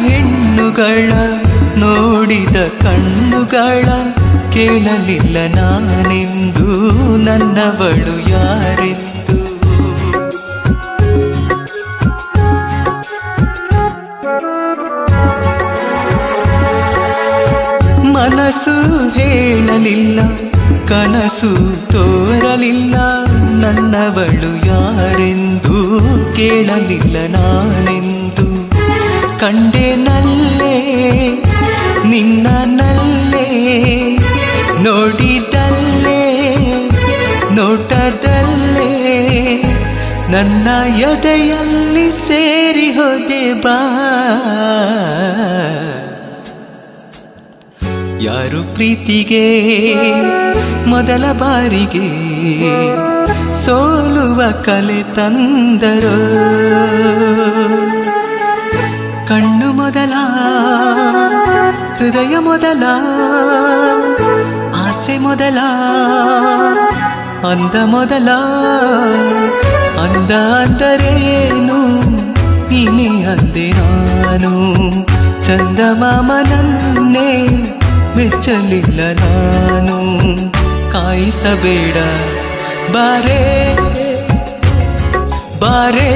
ಹೆಣ್ಣುಗಳ ನೋಡಿದ ಕಣ್ಣುಗಳ ಕೇಳಲಿಲ್ಲ ನಾನೆಂದು ನನ್ನವಳು ಯಾರೆಂದು. ಮನಸ್ಸು ಹೇಳಲಿಲ್ಲ, ಕನಸು ತೋರಲಿಲ್ಲ, ನನ್ನವಳು ಯಾರೆಂದು ಕೇಳಲಿಲ್ಲ ನಾನೆಂದು. ಕಂಡೆನಲ್ಲೇ ನಿನ್ನನಲ್ಲೇ, ನೋಡಿದಲ್ಲೇ ನೋಟದಲ್ಲೇ, ನನ್ನ ಎದೆಯಲ್ಲಿ ಸೇರಿ ಹೋದೆ ಬಾ. ಯಾರು ಪ್ರೀತಿಗೆ ಮೊದಲ ಬಾರಿಗೆ ಸೋಲುವ ಕಲೆ ತಂದರೋ, ಕಣ್ಣು ಮೊದಲ ಹೃದಯ ಮೊದಲ, ಆಸೆ ಮೊದಲ ಅಂದ ಮೊದಲ. ಅಂದ ಅಂದರೇನು ನೀನೇ ಅಂದೆ ನಾನು, ಚಂದಮಾಮನನ್ನೇ ಮೆಚ್ಚಲಿಲ್ಲ ನಾನು. ಕಾಯಿಸಬೇಡ ಬಾರೇ ಬಾರೇ